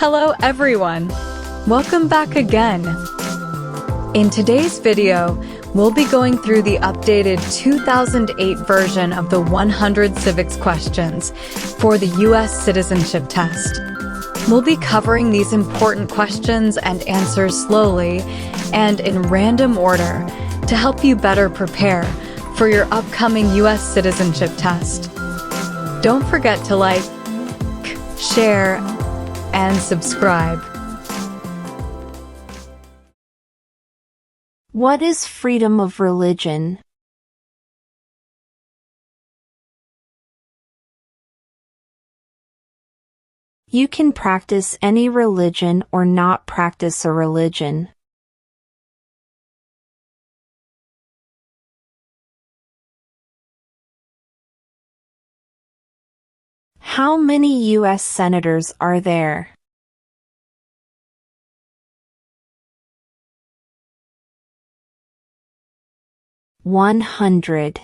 Hello everyone! Welcome back again! In today's video, we'll be going through the updated 2008 version of the 100 civics questions for the U.S. citizenship test. We'll be covering these important questions and answers slowly and in random order to help you better prepare for your upcoming U.S. citizenship test. Don't forget to like, share, and subscribe. What is freedom of religion? You can practice any religion or not practice a religion. How many U.S. senators are there? $100.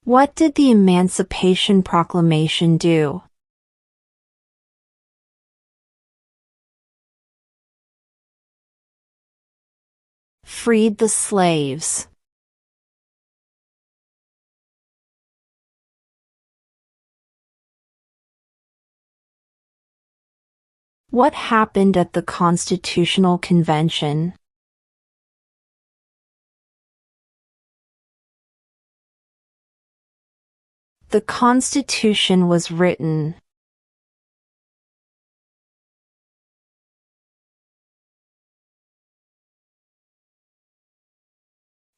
What did the Emancipation Proclamation do? Freed the slaves. What happened at the Constitutional Convention? The Constitution was written.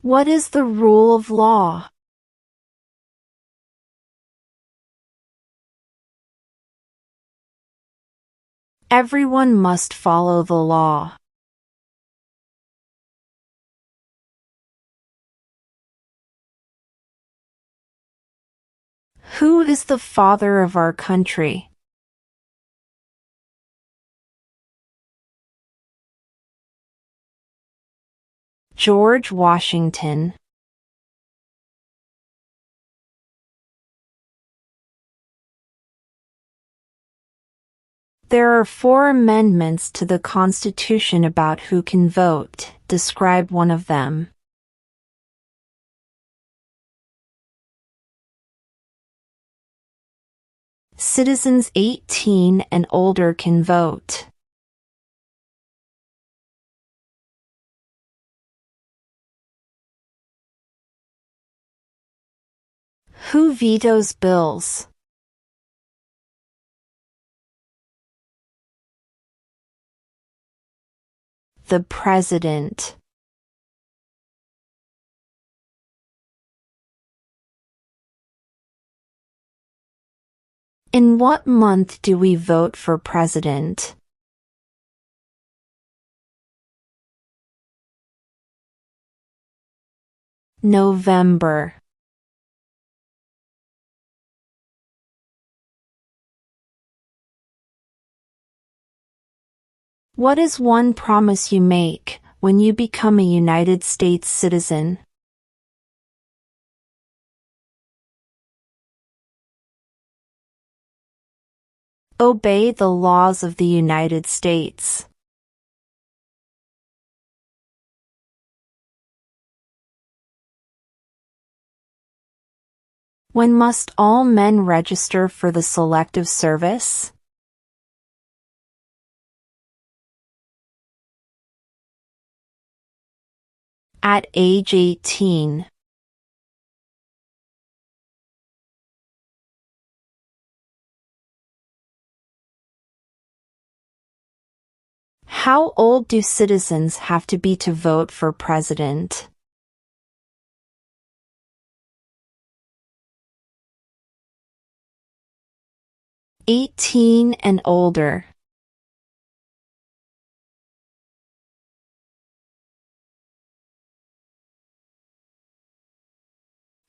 What is the rule of law? Everyone must follow the law. Who is the father of our country? George Washington. There are 4 amendments to the Constitution about who can vote. Describe one of them. Citizens 18 and older can vote. Who vetoes bills? The President. In what month do we vote for president? November. What is one promise you make when you become a United States citizen? Obey the laws of the United States. When must all men register for the Selective Service? At age 18. How old do citizens have to be to vote for president? $18 and older.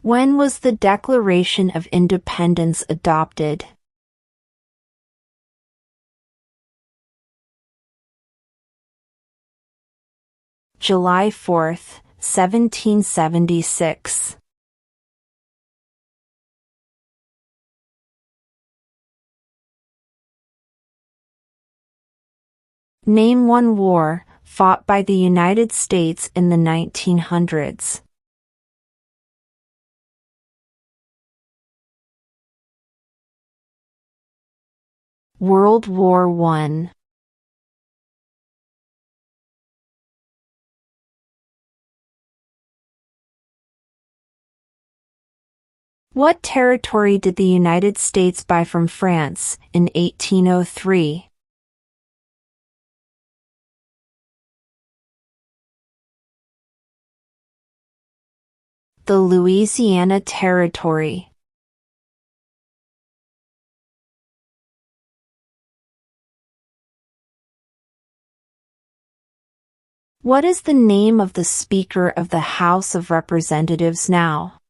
When was the Declaration of Independence adopted? July 4, 1776. Name one war fought by the United States in the 1900s. World War I. What territory did the United States buy from France in 1803? The Louisiana Territory. What is the name of the Speaker of the House of Representatives now?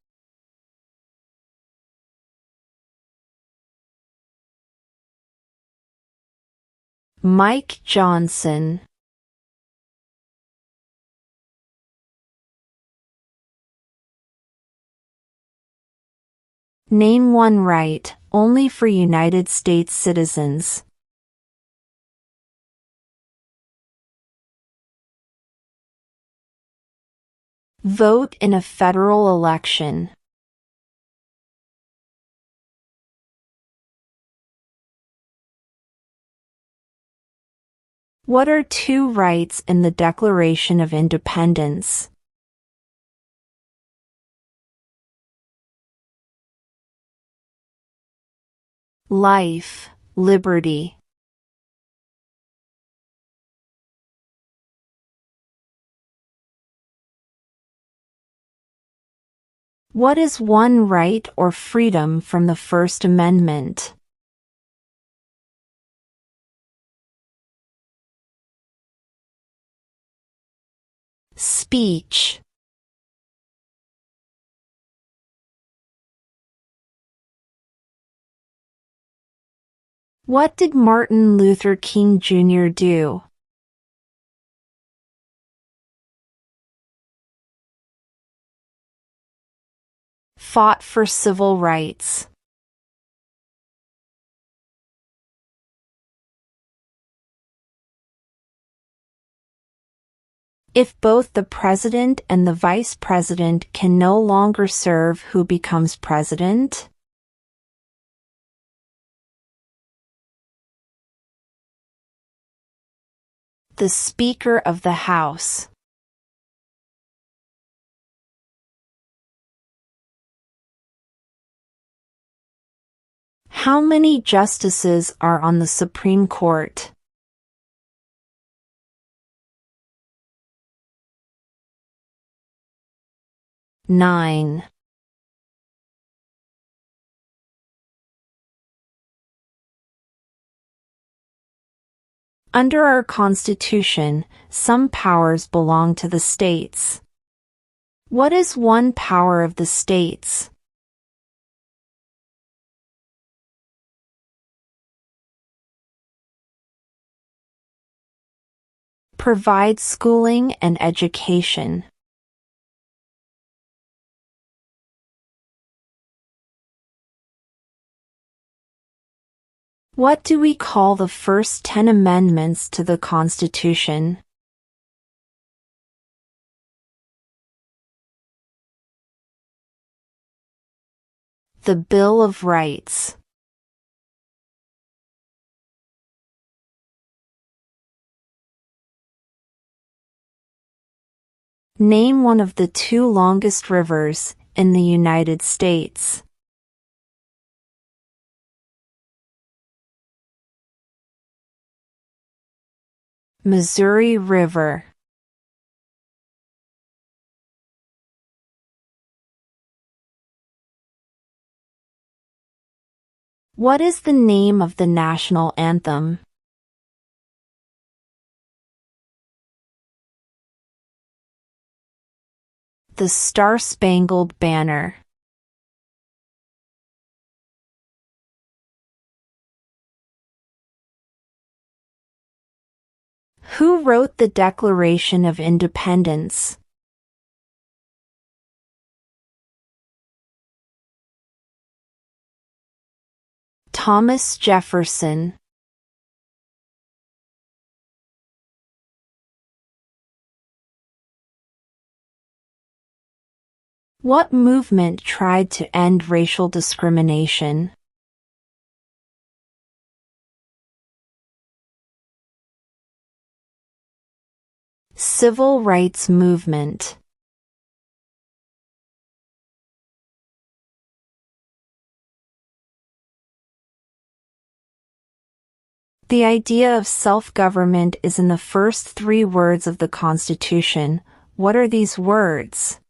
Mike Johnson. Name one right only for United States citizens. Vote in a federal election. What are two rights in the Declaration of Independence? Life, liberty. What is one right or freedom from the First Amendment? Speech. What did Martin Luther King Jr. do? Fought for civil rights. If both the president and the vice president can no longer serve, who becomes president? The Speaker of the House. How many justices are on the Supreme Court? 9. Under our Constitution, some powers belong to the states. What is one power of the states? Provide schooling and education. What do we call the first 10 amendments to the Constitution? The Bill of Rights. Name one of the two longest rivers in the United States. Missouri River. What is the name of the national anthem? The Star-Spangled Banner. Who wrote the Declaration of Independence? Thomas Jefferson. What movement tried to end racial discrimination? Civil rights movement. The idea of self-government is in the first 3 words of the Constitution. What are these words?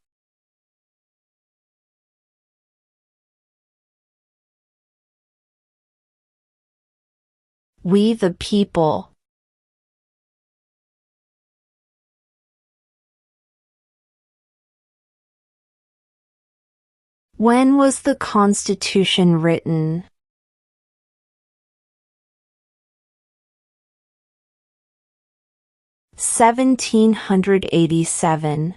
We the people. When was the Constitution written? (1787).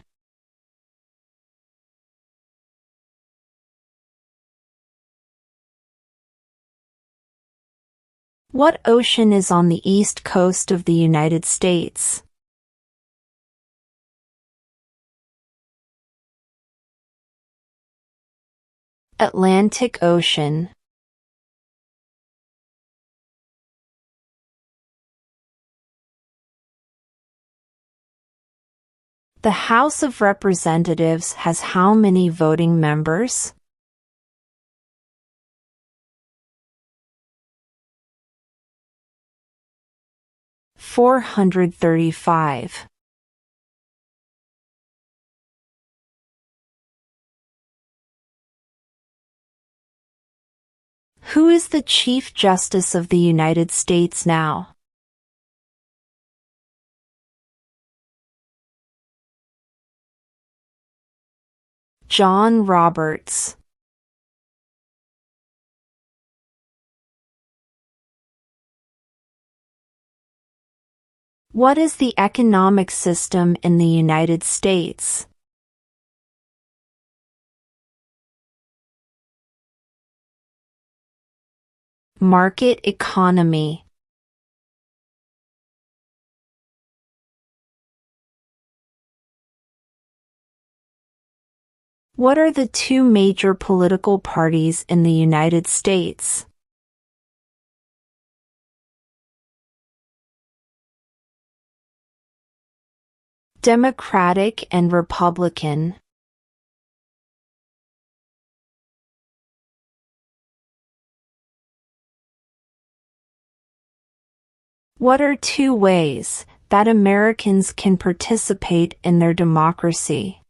What ocean is on the east coast of the United States? Atlantic Ocean. The House of Representatives has how many voting members? 435. Who is the Chief Justice of the United States now? John Roberts. What is the economic system in the United States? Market economy. What are the 2 major political parties in the United States? Democratic and Republican. What are 2 ways that Americans can participate in their democracy?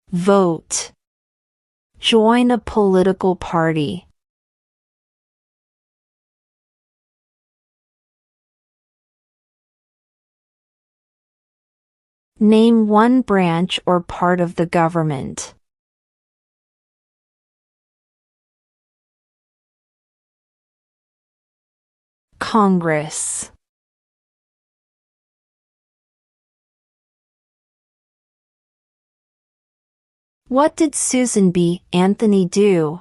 Vote. Join a political party. Name one branch or part of the government. Congress. What did Susan B. Anthony do?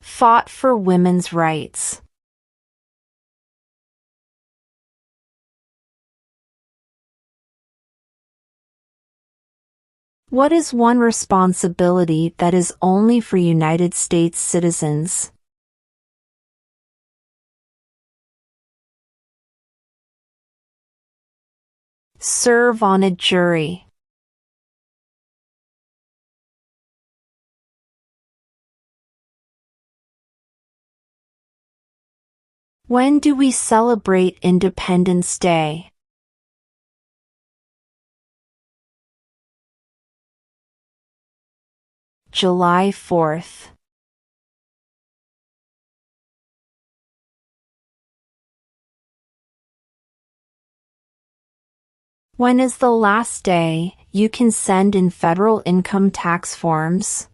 Fought for women's rights. What is one responsibility that is only for United States citizens? Serve on a jury. When do we celebrate Independence Day? July 4th. When is the last day you can send in federal income tax forms?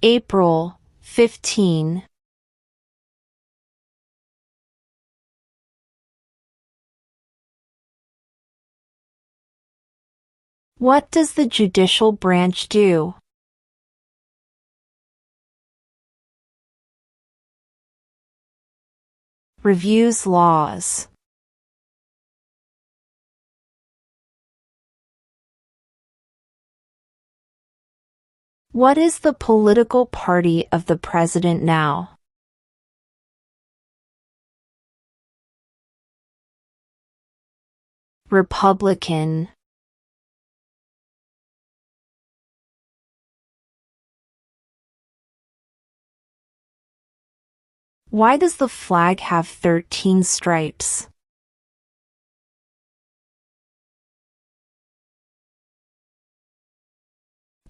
April 15. What does the judicial branch do? Reviews laws. What is the political party of the president now? Republican. Why does the flag have 13 stripes?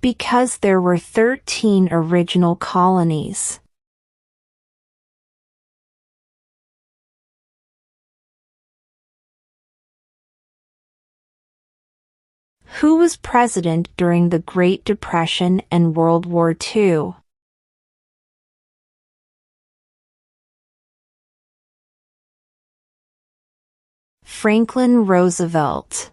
Because there were 13 original colonies. Who was president during the Great Depression and World War II? Franklin Roosevelt.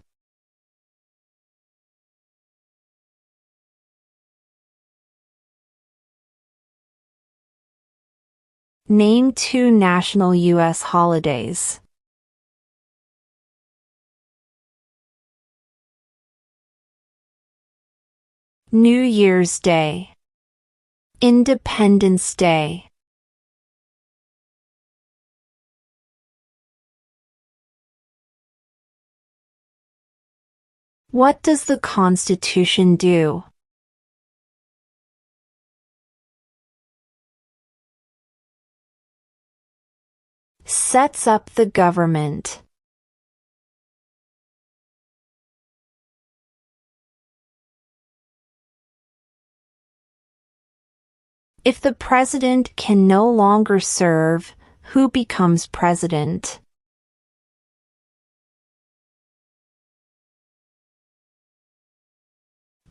Name 2 national U.S. holidays. New Year's Day. Independence Day. What does the Constitution do? Sets up the government. If the president can no longer serve, who becomes president?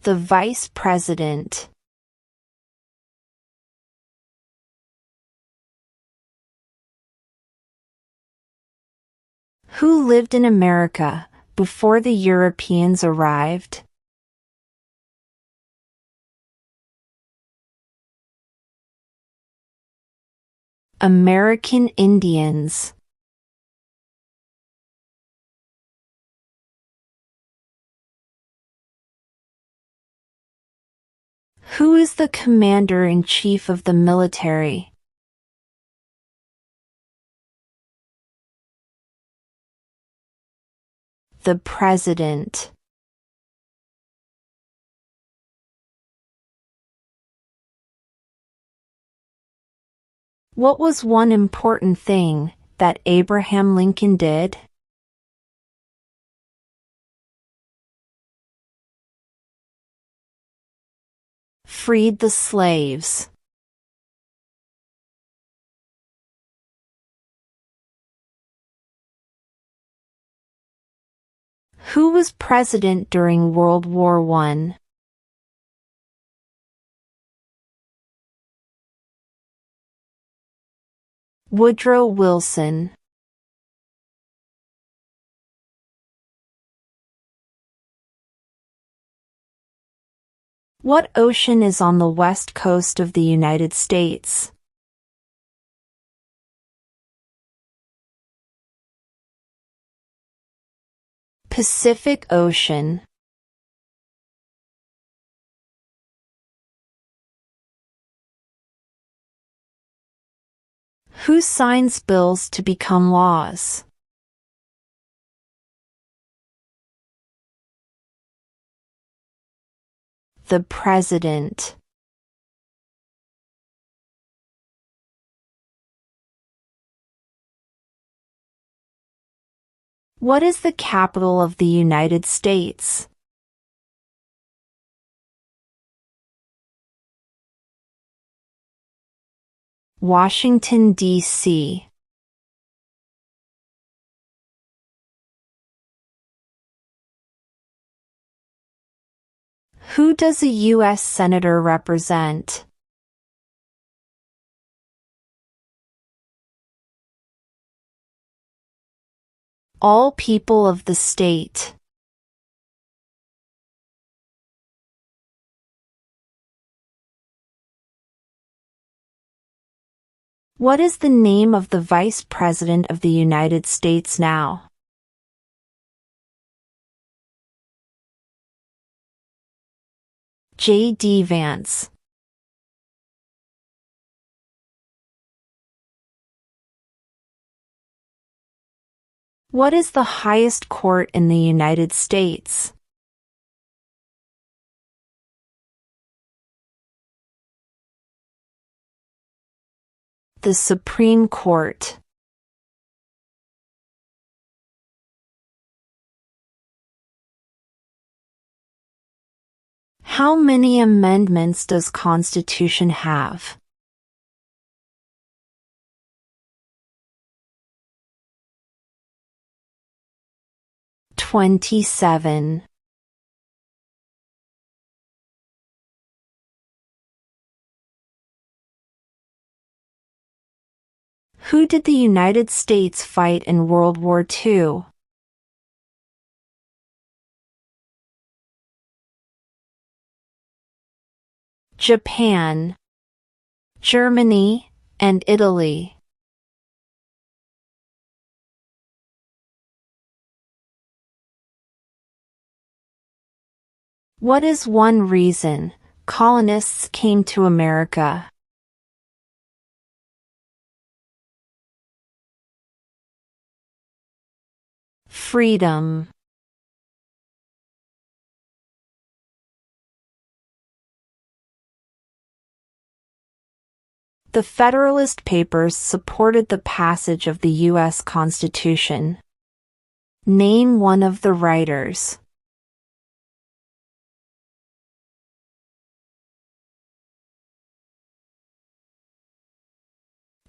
The vice president. Who lived in America before the Europeans arrived? American Indians. Who is the commander-in-chief of the military? The president. What was one important thing that Abraham Lincoln did? Freed the slaves. Who was president during World War I? Woodrow Wilson. What ocean is on the west coast of the United States? Pacific Ocean. Who signs bills to become laws? The president. What is the capital of the United States? Washington, D.C. Who does a U.S. Senator represent? All people of the state. What is the name of the Vice President of the United States now? J.D. Vance. What is the highest court in the United States? The Supreme Court. How many amendments does Constitution have? 27. Who did the United States fight in World War II? Japan, Germany, and Italy. What is one reason colonists came to America? Freedom. The Federalist Papers supported the passage of the U.S. Constitution. Name one of the writers.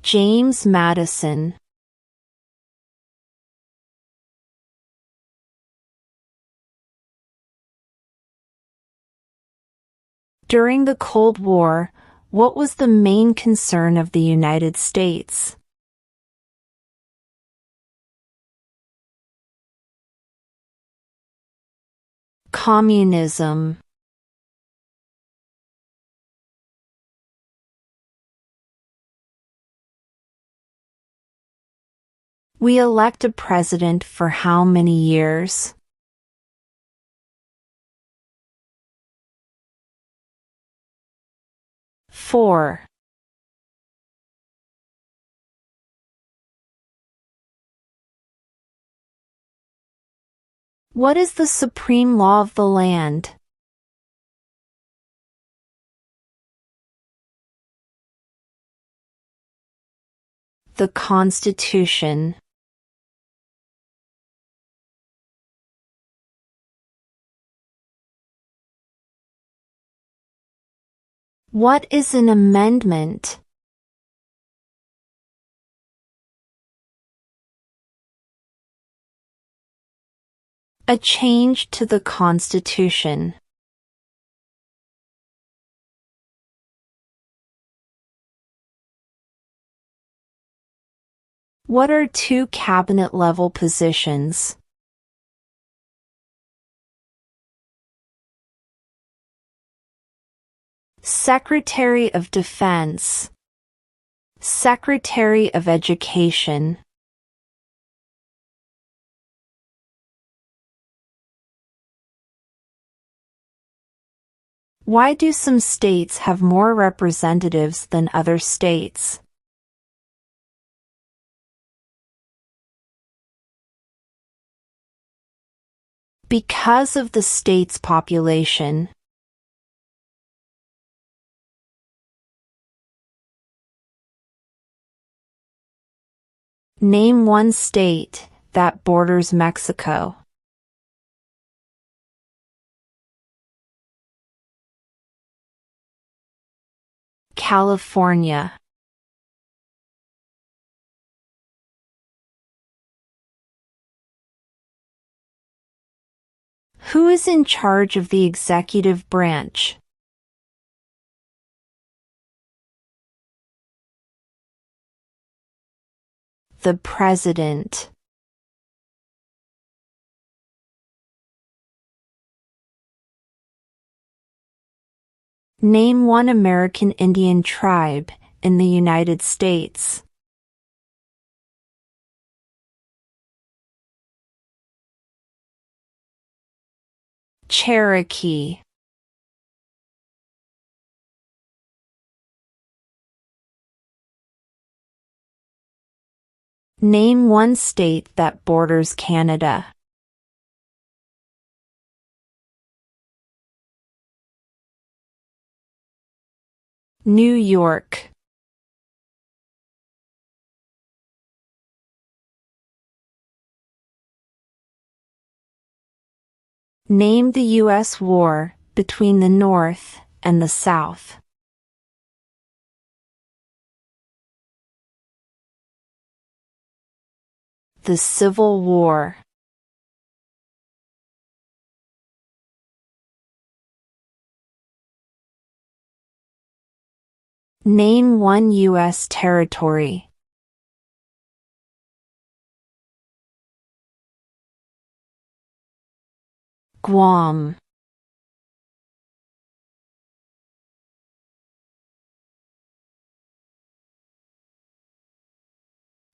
James Madison. During the Cold War, what was the main concern of the United States? Communism. We elect a president for how many years? 4. What is the supreme law of the land? The Constitution. What is an amendment? A change to the Constitution. What are two cabinet-level positions? Secretary of Defense, Secretary of Education. Why do some states have more representatives than other states? Because of the state's population. Name one state that borders Mexico. California. Who is in charge of the executive branch? The President. Name one American Indian tribe in the United States? Cherokee. Name one state that borders Canada. New York. Name the U.S. war between the North and the South. The Civil War. Name one U.S. territory. Guam.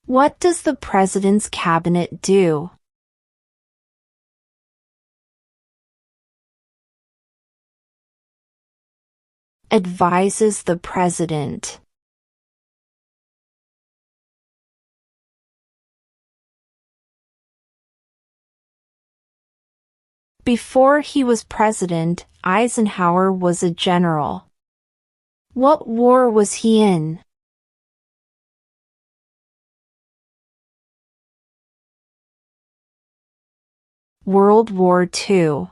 What does the President's Cabinet do? Advises the President. Before he was president, Eisenhower was a general. What war was he in? World War II.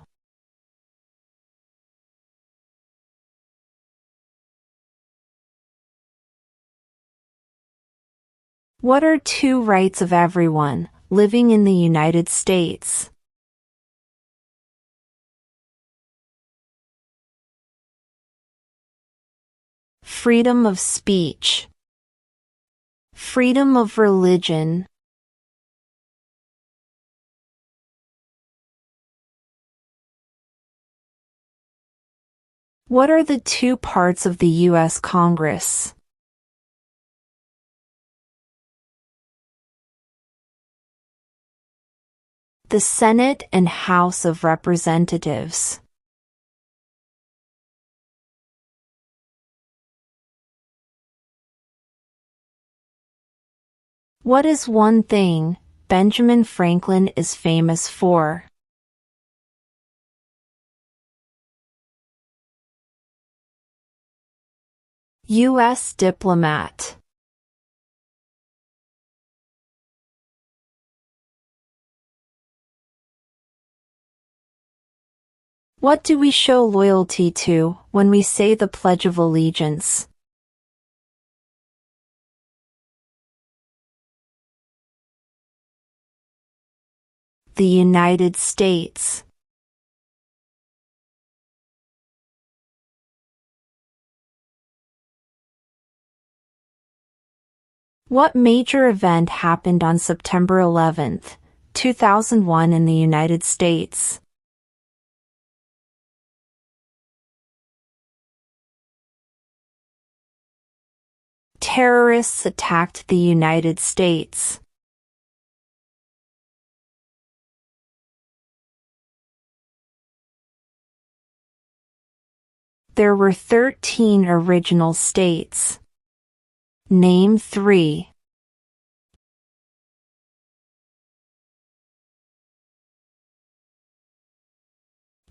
What are two rights of everyone living in the United States? Freedom of speech. Freedom of religion. What are the two parts of the U.S. Congress? The Senate and House of Representatives. What is one thing Benjamin Franklin is famous for? U.S. diplomat. What do we show loyalty to when we say the Pledge of Allegiance? The United States. What major event happened on September 11, 2001 in the United States? Terrorists attacked the United States. There were 13 original states. Name 3.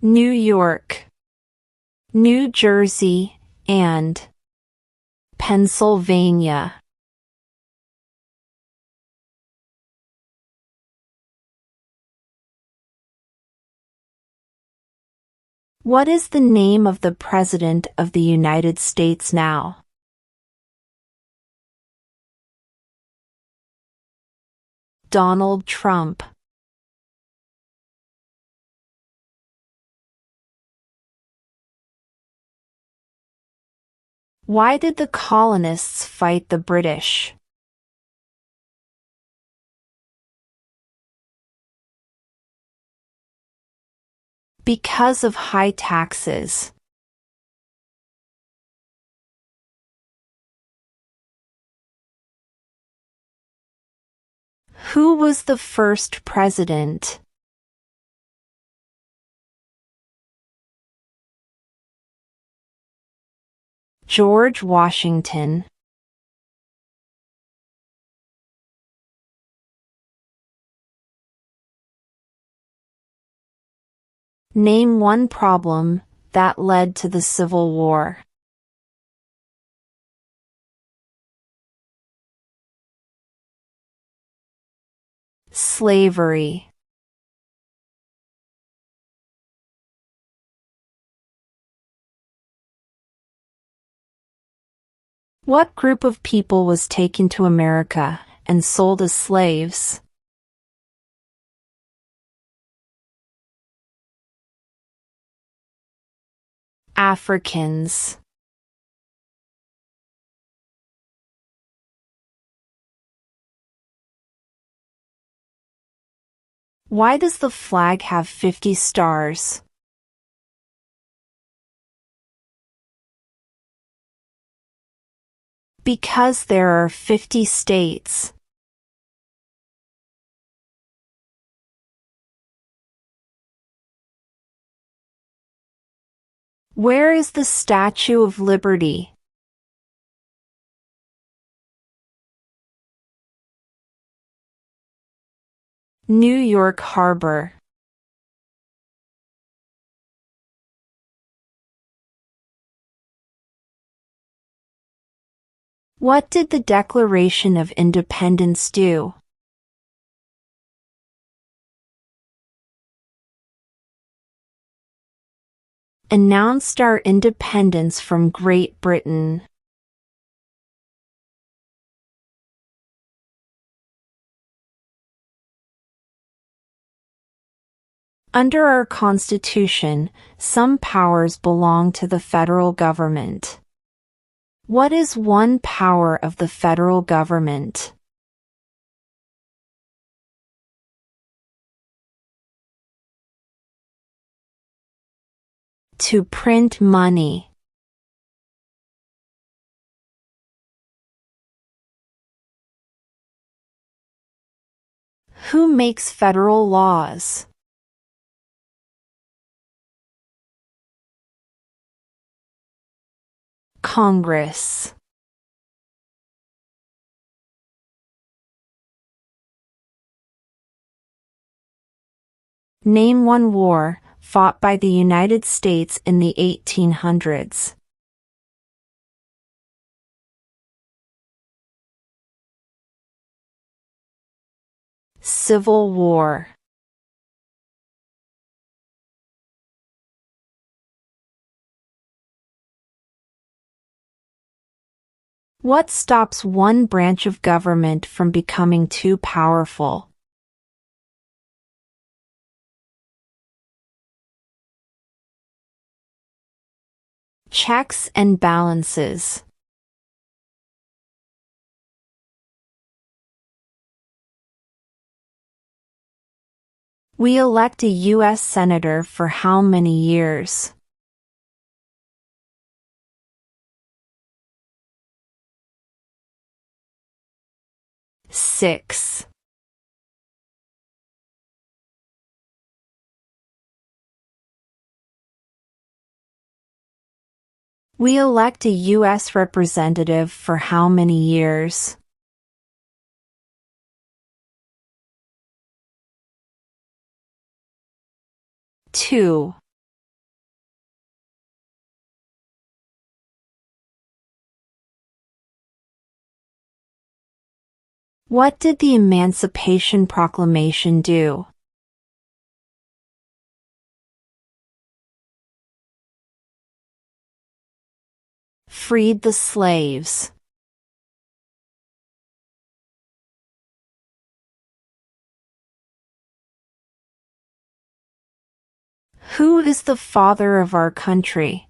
New York, New Jersey, and Pennsylvania. What is the name of the President of the United States now? Donald Trump. Why did the colonists fight the British? Because of high taxes. Who was the first president? George Washington. Name one problem that led to the Civil War. Slavery. What group of people was taken to America and sold as slaves? Africans. Why does the flag have 50 stars? Because there are 50 states. Where is the Statue of Liberty? New York Harbor. What did the Declaration of Independence do? Announced our independence from Great Britain. Under our Constitution, some powers belong to the federal government. What is one power of the federal government? To print money. Who makes federal laws? Congress. Name one war fought by the United States in the 1800s. Civil War. What stops one branch of government from becoming too powerful? Checks and balances. We elect a U.S. Senator for how many years? 6. We elect a U.S. representative for how many years? 2. What did the Emancipation Proclamation do? Freed the slaves. Who is the father of our country?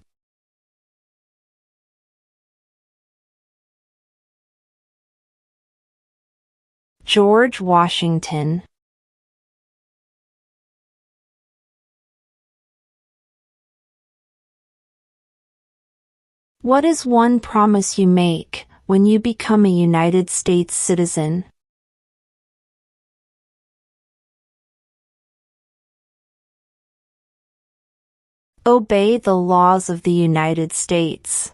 George Washington. What is one promise you make when you become a United States citizen? Obey the laws of the United States.